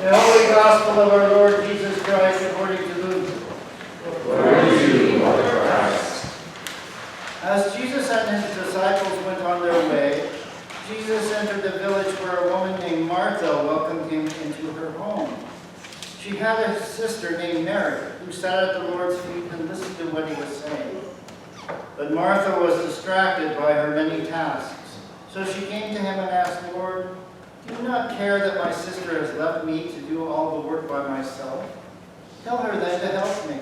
The Holy Gospel of our Lord Jesus Christ according to Luke. Glory to you, Lord Christ. As Jesus and his disciples went on their way, Jesus entered the village where a woman named Martha welcomed him into her home. She had a sister named Mary, who sat at the Lord's feet and listened to what he was saying. But Martha was distracted by her many tasks. So she came to him and asked, "Lord, do you not care that my sister has left me to do all the work by myself? Tell her then to help me."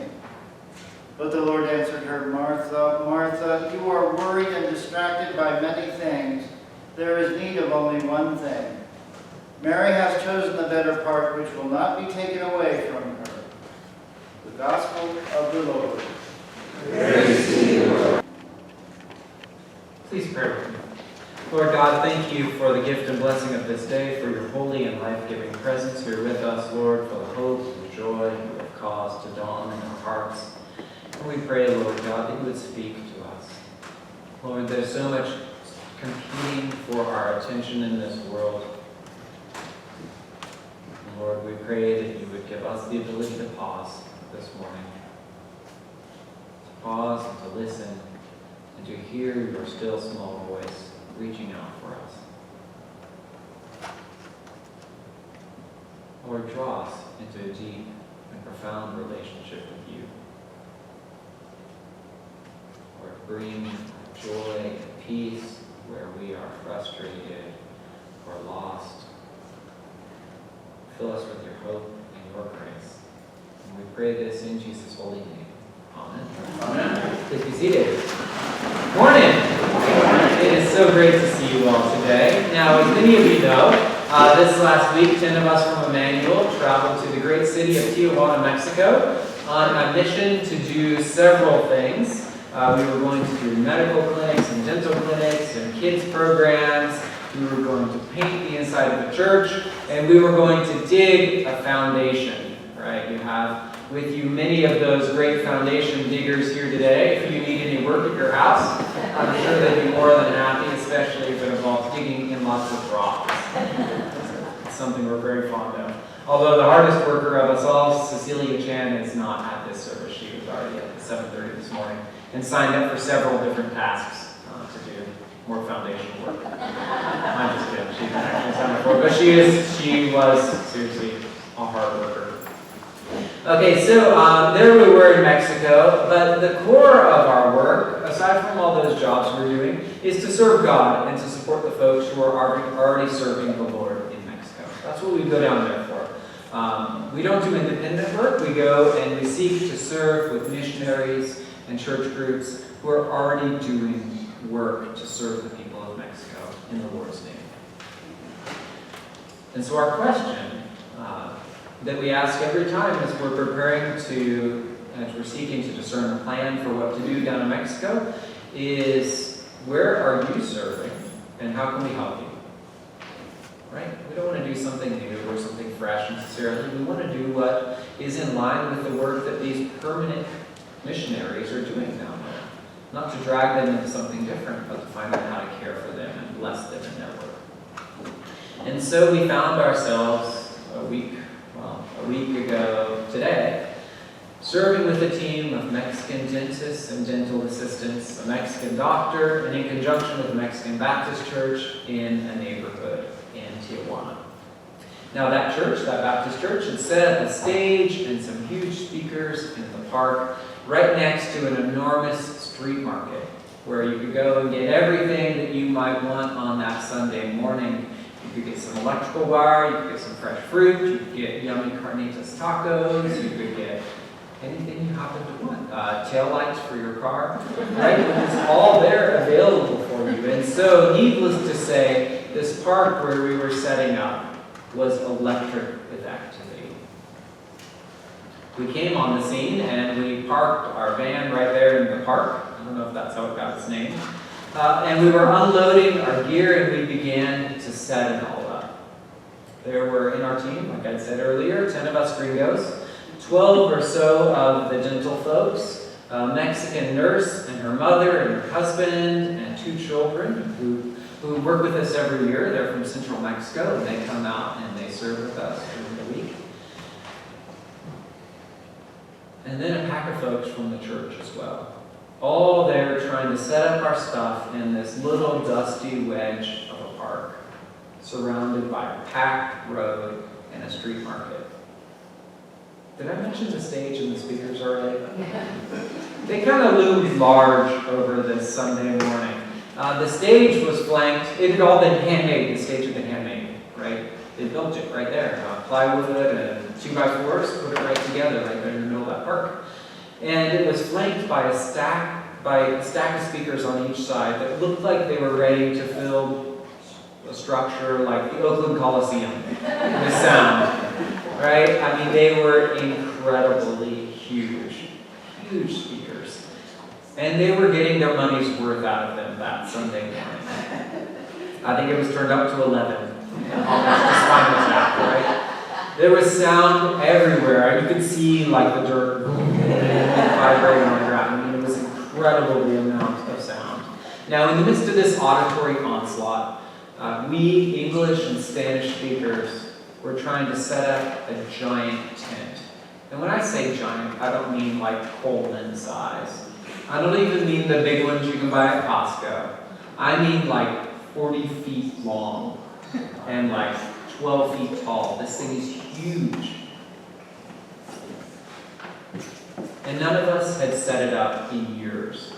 But the Lord answered her, "Martha, Martha, you are worried and distracted by many things. There is need of only one thing. Mary has chosen the better part, which will not be taken away from her." The Gospel of the Lord. Praise to you, Lord. Please pray with me. Lord God, thank you for the gift and blessing of this day, for your holy and life-giving presence here with us, Lord, for the hope and joy you have caused to dawn in our hearts. And we pray, Lord God, that you would speak to us. Lord, there's so much competing for our attention in this world. And Lord, we pray that you would give us the ability to pause this morning. To pause and to listen and to hear your still small voice reaching out for us. Lord, draw us into a deep and profound relationship with you. Lord, bring joy and peace where we are frustrated or lost. Fill us with your hope and your grace. And we pray this in Jesus' holy name. Amen. Amen. Please be seated. Morning. It is so great to see you all today. Now, as many of you know, this last week, 10 of us from Emmanuel traveled to the great city of Tijuana, Mexico, on a mission to do several things. We were going to do medical clinics and dental clinics and kids programs. We were going to paint the inside of the church, and we were going to dig a foundation. Right? You have with you many of those great foundation diggers here today. If you need any work at your house, I'm sure they'd be more than happy, especially if it involves digging in lots of rocks. It's something we're very fond of. Although the hardest worker of us all, Cecilia Chan, is not at this service. She was already at 7:30 this morning and signed up for several different tasks to do more foundation work. I'm just kidding. She didn't actually sign up for it, but she was seriously a hard worker. Okay, so there we were in Mexico, but the core of our work, aside from all those jobs we're doing, is to serve God and to support the folks who are already serving the Lord in Mexico. That's what we go down there for. We don't do independent work. We go and we seek to serve with missionaries and church groups who are already doing work to serve the people of Mexico in the Lord's name. And so our question that we ask every time as we're preparing to, as we're seeking to discern a plan for what to do down in Mexico, is where are you serving and how can we help you? Right? We don't want to do something new or something fresh necessarily. We want to do what is in line with the work that these permanent missionaries are doing down there. Not to drag them into something different, but to find out how to care for them and bless them in their work. And so we found ourselves a week ago today, serving with a team of Mexican dentists and dental assistants, a Mexican doctor, and in conjunction with a Mexican Baptist church in a neighborhood in Tijuana. Now that Baptist church, had set up a stage and some huge speakers in the park right next to an enormous street market where you could go and get everything that you might want on that Sunday morning. You could get some electrical wire, you could get some fresh fruit, you could get yummy carnitas tacos, you could get anything you happen to want. Tail lights for your car, right? It's all there available for you. And so, needless to say, this park where we were setting up was electric with activity. We came on the scene and we parked our van right there in the park. I don't know if that's how it got its name. And we were unloading our gear and we began to set it all up. There were in our team, like I said earlier, 10 of us gringos, 12 or so of the dental folks, a Mexican nurse and her mother and her husband and 2 children who work with us every year. They're from central Mexico and they come out and they serve with us during the week. and then a pack of folks from the church as well. All there trying to set up our stuff in this little dusty wedge of a park, surrounded by a packed road and a street market. Did I mention the stage and the speakers already? They kind of loomed large over this Sunday morning. The stage was flanked. It had all been handmade. The stage had been handmade, right? They built it right there. Plywood and 2x4s, put it right together right there in the middle of that park. And it was flanked by a stack of speakers on each side that looked like they were ready to fill a structure like the Oakland Coliseum with sound. Right? I mean, they were incredibly huge speakers. And they were getting their money's worth out of them that Sunday morning. I think it was turned up to 11. Almost as fine as that, right? There was sound everywhere. You could see like the dirt vibrating on the ground. I mean, it was incredible the amount of sound. Now, in the midst of this auditory onslaught, we English and Spanish speakers were trying to set up a giant tent. And when I say giant, I don't mean like Coleman size. I don't even mean the big ones you can buy at Costco. I mean like 40 feet long and like 12 feet tall. This thing is huge. And none of us had set it up in years.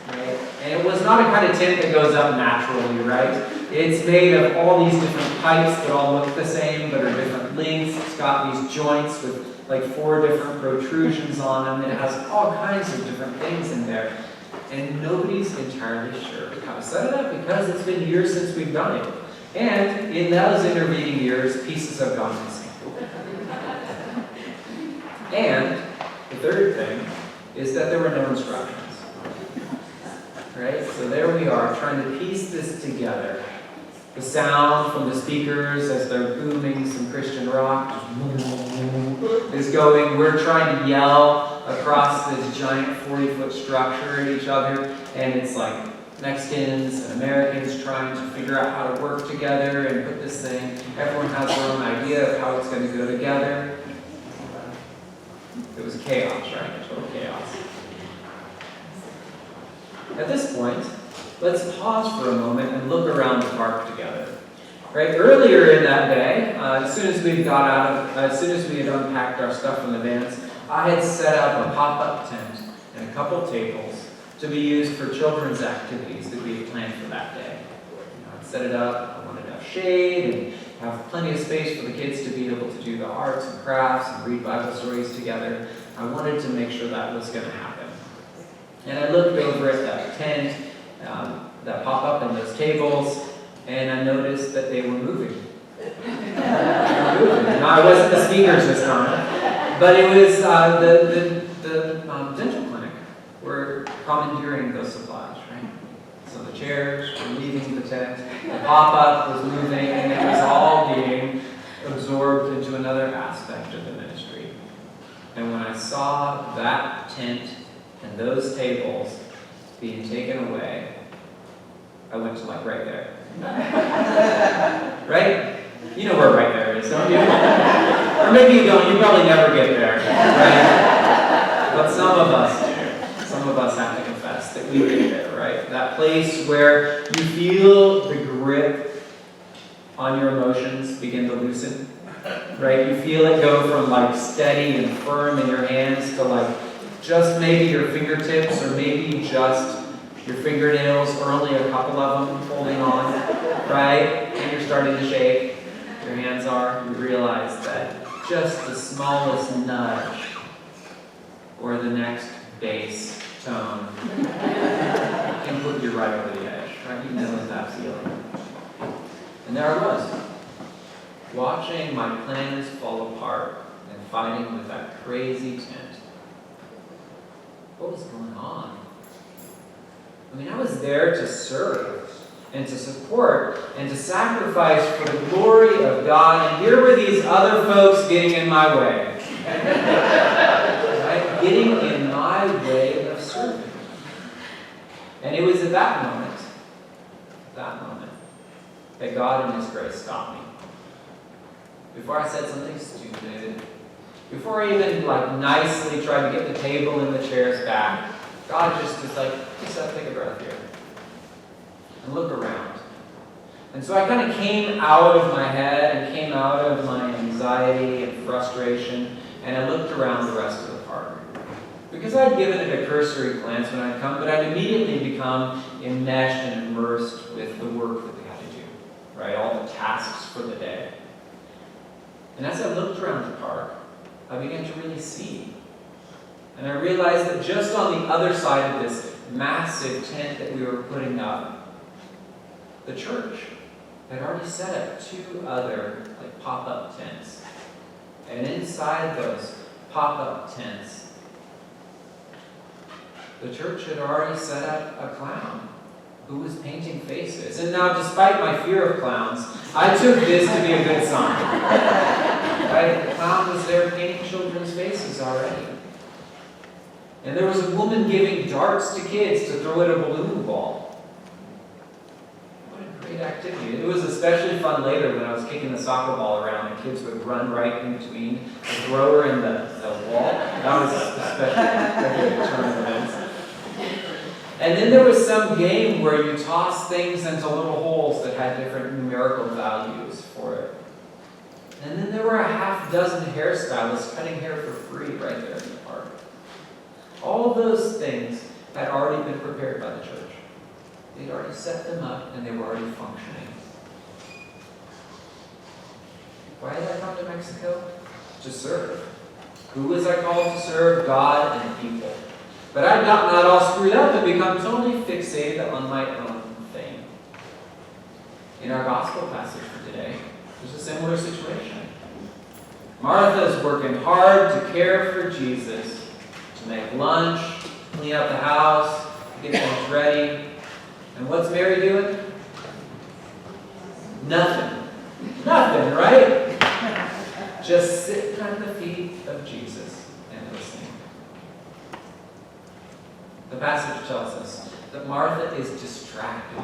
Right? And it was not a kind of tent that goes up naturally, right? It's made of all these different pipes that all look the same but are different lengths. It's got these joints with like 4 different protrusions on them. It has all kinds of different things in there. And nobody's entirely sure how to set it up because it's been years since we've done it. And in those intervening years, pieces have gone missing. And the third thing is that there were no instructions. Right? So there we are trying to piece this together. The sound from the speakers as they're booming some Christian rock is going. We're trying to yell across this giant 40-foot structure at each other, and it's like Mexicans and Americans trying to figure out how to work together and put this thing. Everyone has their own idea of how it's going to go together. It was chaos, right? Total chaos. At this point, let's pause for a moment and look around the park together. Right? Earlier in that day, as soon as we had unpacked our stuff from the vans, I had set up a pop-up tent and a couple tables to be used for children's activities that we had planned for that day. I'd set it up. I wanted to have shade and have plenty of space for the kids to be able to do the arts and crafts and read Bible stories together. I wanted to make sure that was going to happen. And I looked over at that tent, that pop-up and those tables, and I noticed that they were moving. Now, it wasn't the speakers this time, but it was the dental clinic were commandeering those supplies, right? So the chairs were leaving the tent, the pop-up was moving, and it was all being absorbed into another aspect of the ministry. And when I saw that tent and those tables being taken away, I went to like right there. Right? You know where right there is, don't you? Or maybe you don't. You probably never get there. Right? But some of us do. Some of us have to confess that we get there, right? That place where you feel the grip on your emotions begin to loosen. Right? You feel it go from like steady and firm in your hands to like just maybe your fingertips or maybe just your fingernails or only a couple of them holding on, right? And you're starting to shake. Your hands are. You realize that just the smallest nudge or the next bass tone can put you right over the edge, right? You know that feeling. And there I was, watching my plans fall apart and fighting with that crazy tent. What was going on? I mean, I was there to serve and to support and to sacrifice for the glory of God, and here were these other folks getting in my way. Right? Getting in my way of serving. And it was at that moment, that God in His grace stopped me. Before I said something stupid, Before I even nicely tried to get the table and the chairs back, God just is like, hey Seth, take a breath here. And look around. And so I kind of came out of my head and came out of my anxiety and frustration, and I looked around the rest of the park. Because I'd given it a cursory glance when I'd come, but I'd immediately become enmeshed and immersed with the work that we had to do, right? All the tasks for the day. And as I looked around the park, I began to really see. And I realized that just on the other side of this massive tent that we were putting up, the church had already set up 2 other pop-up tents. And inside those pop-up tents, the church had already set up a clown who was painting faces. And now, despite my fear of clowns, I took this to be a good sign. Right? The clown was there painting children's faces already. And there was a woman giving darts to kids to throw at a balloon ball. What a great activity. It was especially fun later when I was kicking the soccer ball around and kids would run right in between the thrower and the wall. That was especially a turn of events. And then there was some game where you toss things into little holes that had different numerical values for it. And then there were a half dozen hairstylists cutting hair for free right there in the park. All of those things had already been prepared by the church. They'd already set them up and they were already functioning. Why did I come to Mexico? To serve. Who was I called to serve? God and people. But I'd gotten that all screwed up and become totally fixated on my own thing. In our gospel passage for today, there's a similar situation. Martha's working hard to care for Jesus, to make lunch, clean up the house, get things ready. And what's Mary doing? Nothing. Nothing, right? Just sitting at the feet of Jesus and listening. The passage tells us that Martha is distracted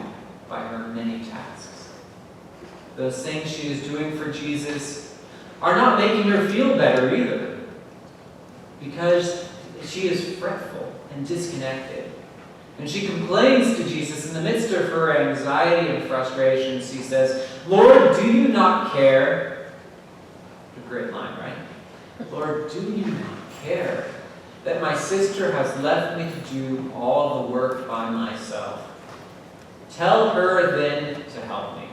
by her many tasks. Those things she is doing for Jesus are not making her feel better either, because she is fretful and disconnected. And she complains to Jesus in the midst of her anxiety and frustration. She says, Lord, do you not care? A great line, right? Lord, do you not care that my sister has left me to do all the work by myself? Tell her then to help me.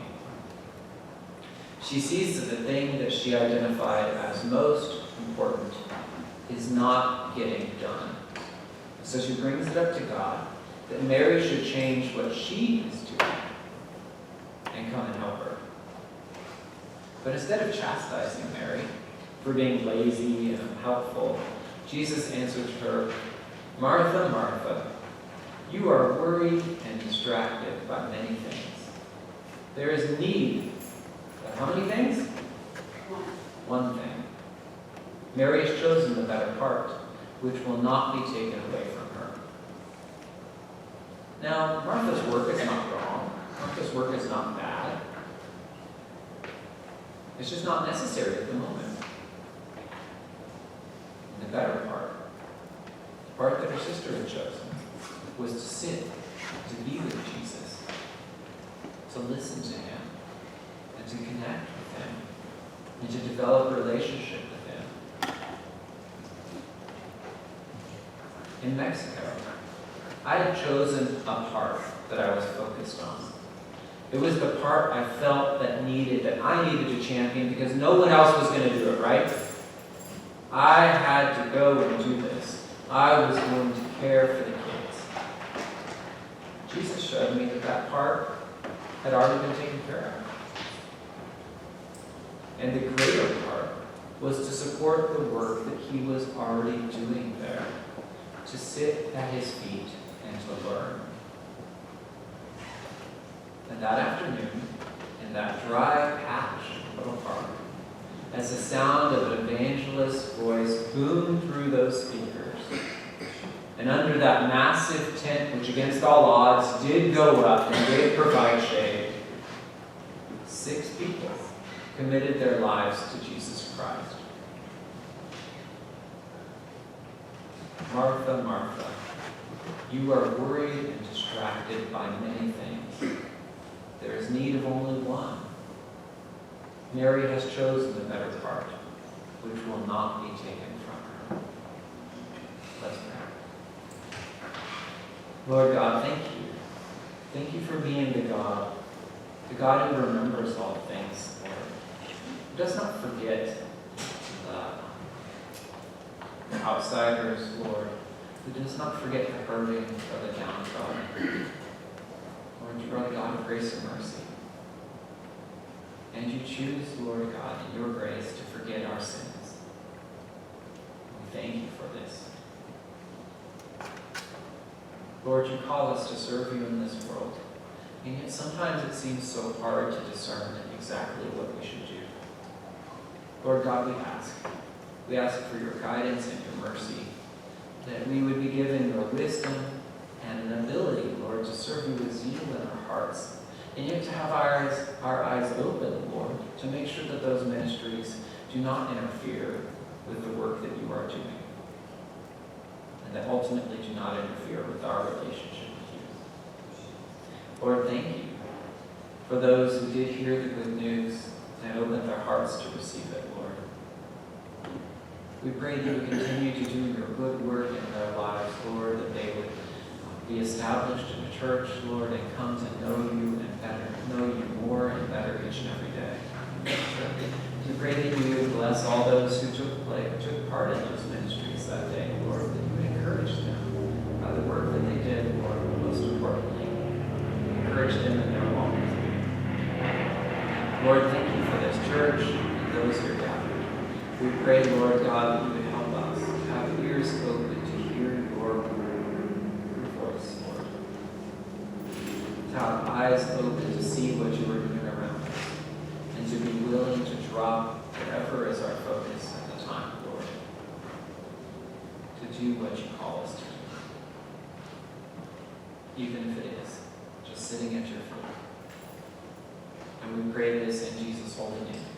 She sees that the thing that she identified as most important is not getting done. So she brings it up to God that Mary should change what she is doing and come and help her. But instead of chastising Mary for being lazy and unhelpful, Jesus answers her, Martha, Martha, you are worried and distracted by many things. There is need of how many things? One thing. Mary has chosen the better part, which will not be taken away from her. Now, Martha's work is not wrong. Martha's work is not bad. It's just not necessary at the moment. And the better part, the part that her sister had chosen, was to sit, to be with Jesus, to listen to him, and to connect with him, and to develop a relationship with him. In Mexico, I had chosen a part that I was focused on. It was the part I felt that I needed to champion because no one else was going to do it, right? I had to go and do this. I was going to care for the kids. Jesus showed me that that part had already been taken care of. And the greater part was to support the work that he was already doing there, to sit at his feet and to learn. And that afternoon, in that dry patch of a park, as the sound of an evangelist's voice boomed through those speakers, and under that massive tent, which against all odds did go up and did provide shade, 6 people committed their lives to Jesus Christ. Martha, Martha, you are worried and distracted by many things. There is need of only one. Mary has chosen the better part, which will not be taken from her. Let's pray. Lord God, thank you. Thank you for being the God who remembers all things, Lord. Who does not forget the outsiders, Lord. Who does not forget the hurting or the downtrodden. Lord, you are the God of grace and mercy. And you choose, Lord God, in your grace to forget our sins. We thank you for this. Lord, you call us to serve you in this world. And yet sometimes it seems so hard to discern exactly what we should do. Lord God, we ask. We ask for your guidance and your mercy, that we would be given your wisdom and an ability, Lord, to serve you with zeal in our hearts, and yet to have our eyes open, Lord, to make sure that those ministries do not interfere with the work that you are doing, and that ultimately do not interfere with our relationship with you. Lord, thank you for those who did hear the good news and opened their hearts to receive it, Lord. We pray that you would continue to do your good work in their lives, Lord, that they would be established in the church, Lord, and come to know you and know you more and better each and every day. We pray that you would bless all those who took part in those ministries that day, Lord, that you would encourage them by the work that they did, Lord, but most importantly, encourage them in their walk with you. Lord, thank you for this church and those who are gathered. We pray, Lord God, that you would help us to have ears open to hear your voice, Lord. To have eyes open to see what you are doing around us. And to be willing to drop whatever is our focus at the time, Lord. To do what you call us to do. Even if it is just sitting at your feet. And we pray this in Jesus' holy name.